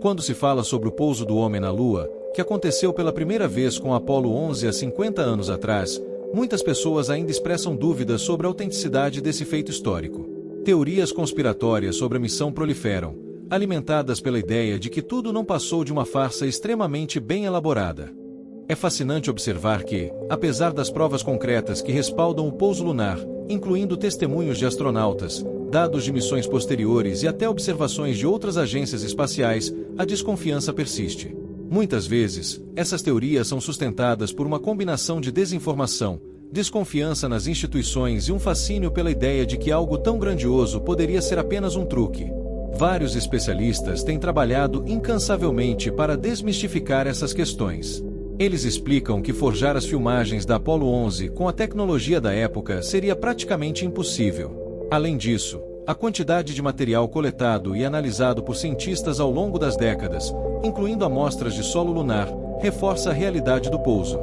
Quando se fala sobre o pouso do homem na Lua, que aconteceu pela primeira vez com Apollo 11 há 50 anos atrás, muitas pessoas ainda expressam dúvidas sobre a autenticidade desse feito histórico. Teorias conspiratórias sobre a missão proliferam, alimentadas pela ideia de que tudo não passou de uma farsa extremamente bem elaborada. É fascinante observar que, apesar das provas concretas que respaldam o pouso lunar, incluindo testemunhos de astronautas, dados de missões posteriores e até observações de outras agências espaciais, a desconfiança persiste. Muitas vezes, essas teorias são sustentadas por uma combinação de desinformação, desconfiança nas instituições e um fascínio pela ideia de que algo tão grandioso poderia ser apenas um truque. Vários especialistas têm trabalhado incansavelmente para desmistificar essas questões. Eles explicam que forjar as filmagens da Apollo 11 com a tecnologia da época seria praticamente impossível. Além disso, a quantidade de material coletado e analisado por cientistas ao longo das décadas, incluindo amostras de solo lunar, reforça a realidade do pouso.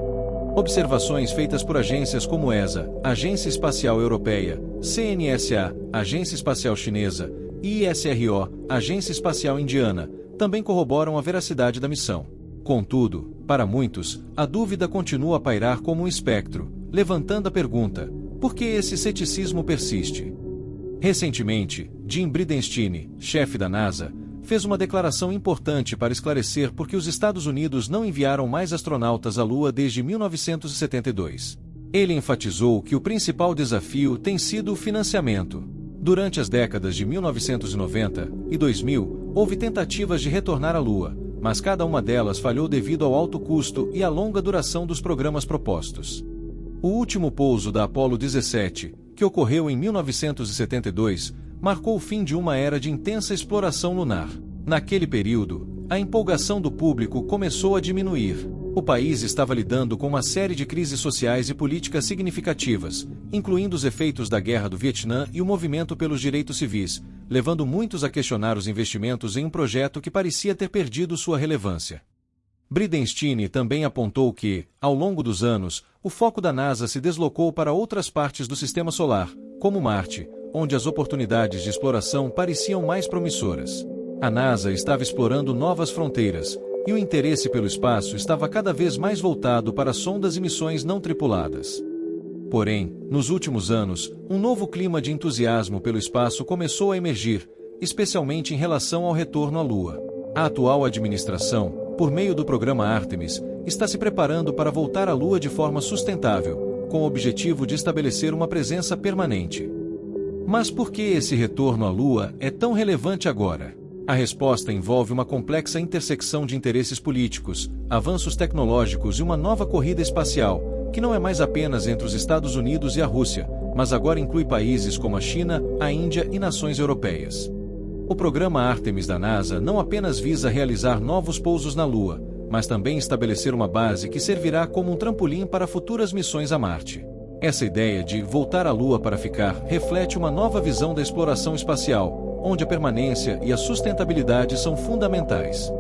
Observações feitas por agências como ESA, Agência Espacial Europeia, CNSA, Agência Espacial Chinesa, e ISRO, Agência Espacial Indiana, também corroboram a veracidade da missão. Contudo, para muitos, a dúvida continua a pairar como um espectro, levantando a pergunta: por que esse ceticismo persiste? Recentemente, Jim Bridenstine, chefe da NASA, fez uma declaração importante para esclarecer por que os Estados Unidos não enviaram mais astronautas à Lua desde 1972. Ele enfatizou que o principal desafio tem sido o financiamento. Durante as décadas de 1990 e 2000, houve tentativas de retornar à Lua, mas cada uma delas falhou devido ao alto custo e à longa duração dos programas propostos. O último pouso da Apollo 17, que ocorreu em 1972, marcou o fim de uma era de intensa exploração lunar. Naquele período, a empolgação do público começou a diminuir. O país estava lidando com uma série de crises sociais e políticas significativas, incluindo os efeitos da Guerra do Vietnã e o movimento pelos direitos civis, levando muitos a questionar os investimentos em um projeto que parecia ter perdido sua relevância. Bridenstine também apontou que, ao longo dos anos, o foco da NASA se deslocou para outras partes do Sistema Solar, como Marte, onde as oportunidades de exploração pareciam mais promissoras. A NASA estava explorando novas fronteiras, e o interesse pelo espaço estava cada vez mais voltado para sondas e missões não tripuladas. Porém, nos últimos anos, um novo clima de entusiasmo pelo espaço começou a emergir, especialmente em relação ao retorno à Lua. A atual administração, por meio do programa Artemis, está se preparando para voltar à Lua de forma sustentável, com o objetivo de estabelecer uma presença permanente. Mas por que esse retorno à Lua é tão relevante agora? A resposta envolve uma complexa intersecção de interesses políticos, avanços tecnológicos e uma nova corrida espacial, que não é mais apenas entre os Estados Unidos e a Rússia, mas agora inclui países como a China, a Índia e nações europeias. O programa Artemis da NASA não apenas visa realizar novos pousos na Lua, mas também estabelecer uma base que servirá como um trampolim para futuras missões a Marte. Essa ideia de voltar à Lua para ficar reflete uma nova visão da exploração espacial, onde a permanência e a sustentabilidade são fundamentais.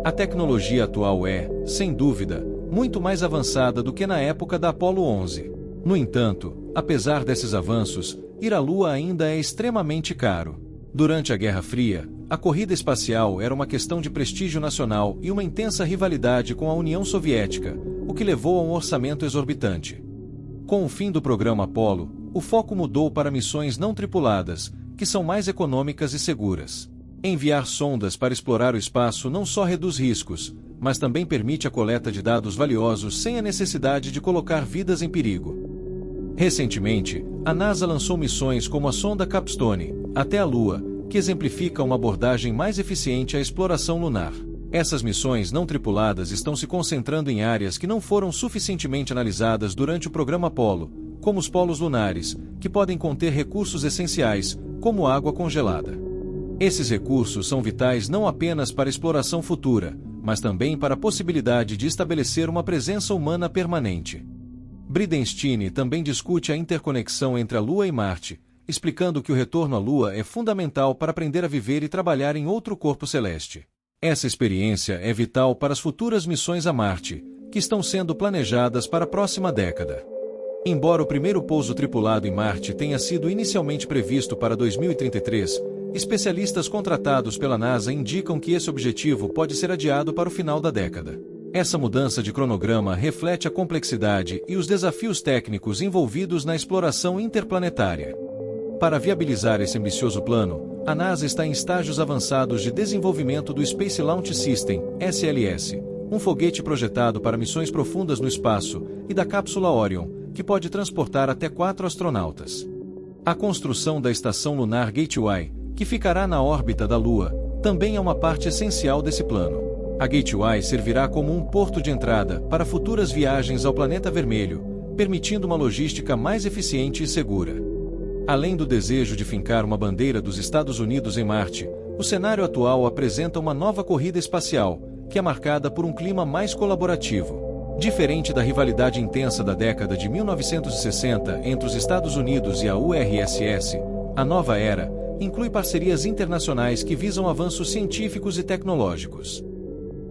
A tecnologia atual é, sem dúvida, muito mais avançada do que na época da Apollo 11. No entanto, apesar desses avanços, ir à Lua ainda é extremamente caro. Durante a Guerra Fria, a corrida espacial era uma questão de prestígio nacional e uma intensa rivalidade com a União Soviética, o que levou a um orçamento exorbitante. Com o fim do programa Apollo, o foco mudou para missões não tripuladas, que são mais econômicas e seguras. Enviar sondas para explorar o espaço não só reduz riscos, mas também permite a coleta de dados valiosos sem a necessidade de colocar vidas em perigo. Recentemente, a NASA lançou missões como a sonda Capstone, até a Lua, que exemplifica uma abordagem mais eficiente à exploração lunar. Essas missões não tripuladas estão se concentrando em áreas que não foram suficientemente analisadas durante o programa Apollo, como os polos lunares, que podem conter recursos essenciais, como água congelada. Esses recursos são vitais não apenas para a exploração futura, mas também para a possibilidade de estabelecer uma presença humana permanente. Bridenstine também discute a interconexão entre a Lua e Marte, explicando que o retorno à Lua é fundamental para aprender a viver e trabalhar em outro corpo celeste. Essa experiência é vital para as futuras missões a Marte, que estão sendo planejadas para a próxima década. Embora o primeiro pouso tripulado em Marte tenha sido inicialmente previsto para 2033, especialistas contratados pela NASA indicam que esse objetivo pode ser adiado para o final da década. Essa mudança de cronograma reflete a complexidade e os desafios técnicos envolvidos na exploração interplanetária. Para viabilizar esse ambicioso plano, a NASA está em estágios avançados de desenvolvimento do Space Launch System, SLS, um foguete projetado para missões profundas no espaço, e da cápsula Orion, que pode transportar até 4 astronautas. A construção da Estação Lunar Gateway, que ficará na órbita da Lua, também é uma parte essencial desse plano. A Gateway servirá como um porto de entrada para futuras viagens ao planeta vermelho, permitindo uma logística mais eficiente e segura. Além do desejo de fincar uma bandeira dos Estados Unidos em Marte, o cenário atual apresenta uma nova corrida espacial, que é marcada por um clima mais colaborativo. Diferente da rivalidade intensa da década de 1960 entre os Estados Unidos e a URSS, a nova era inclui parcerias internacionais que visam avanços científicos e tecnológicos.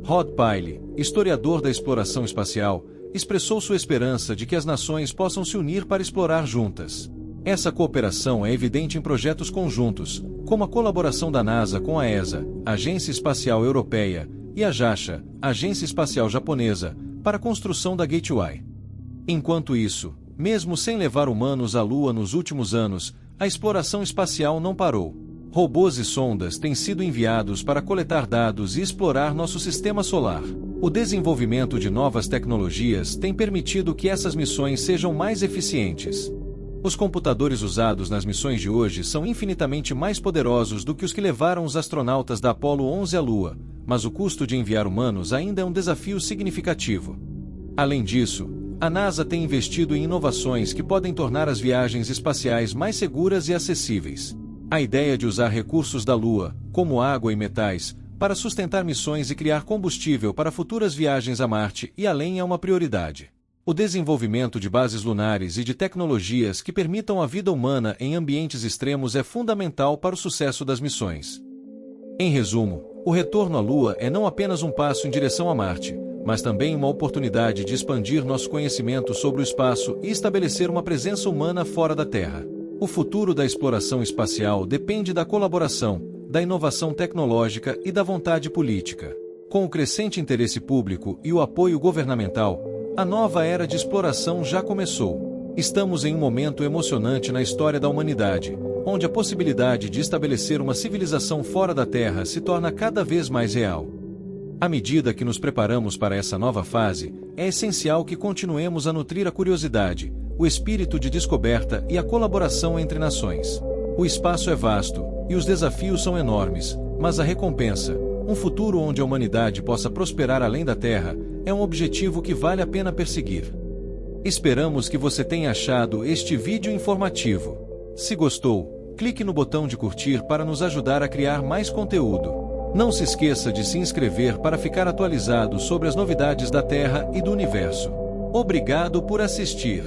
Rod Pyle, historiador da exploração espacial, expressou sua esperança de que as nações possam se unir para explorar juntas. Essa cooperação é evidente em projetos conjuntos, como a colaboração da NASA com a ESA, Agência Espacial Europeia, e a JAXA, Agência Espacial Japonesa, para a construção da Gateway. Enquanto isso, mesmo sem levar humanos à Lua nos últimos anos, a exploração espacial não parou. Robôs e sondas têm sido enviados para coletar dados e explorar nosso sistema solar. O desenvolvimento de novas tecnologias tem permitido que essas missões sejam mais eficientes. Os computadores usados nas missões de hoje são infinitamente mais poderosos do que os que levaram os astronautas da Apollo 11 à Lua, mas o custo de enviar humanos ainda é um desafio significativo. Além disso, a NASA tem investido em inovações que podem tornar as viagens espaciais mais seguras e acessíveis. A ideia de usar recursos da Lua, como água e metais, para sustentar missões e criar combustível para futuras viagens a Marte e além é uma prioridade. O desenvolvimento de bases lunares e de tecnologias que permitam a vida humana em ambientes extremos é fundamental para o sucesso das missões. Em resumo, o retorno à Lua é não apenas um passo em direção a Marte, mas também uma oportunidade de expandir nosso conhecimento sobre o espaço e estabelecer uma presença humana fora da Terra. O futuro da exploração espacial depende da colaboração, da inovação tecnológica e da vontade política. Com o crescente interesse público e o apoio governamental, a nova era de exploração já começou. Estamos em um momento emocionante na história da humanidade, onde a possibilidade de estabelecer uma civilização fora da Terra se torna cada vez mais real. À medida que nos preparamos para essa nova fase, é essencial que continuemos a nutrir a curiosidade, o espírito de descoberta e a colaboração entre nações. O espaço é vasto, e os desafios são enormes, mas a recompensa, um futuro onde a humanidade possa prosperar além da Terra, é um objetivo que vale a pena perseguir. Esperamos que você tenha achado este vídeo informativo. Se gostou, clique no botão de curtir para nos ajudar a criar mais conteúdo. Não se esqueça de se inscrever para ficar atualizado sobre as novidades da Terra e do Universo. Obrigado por assistir.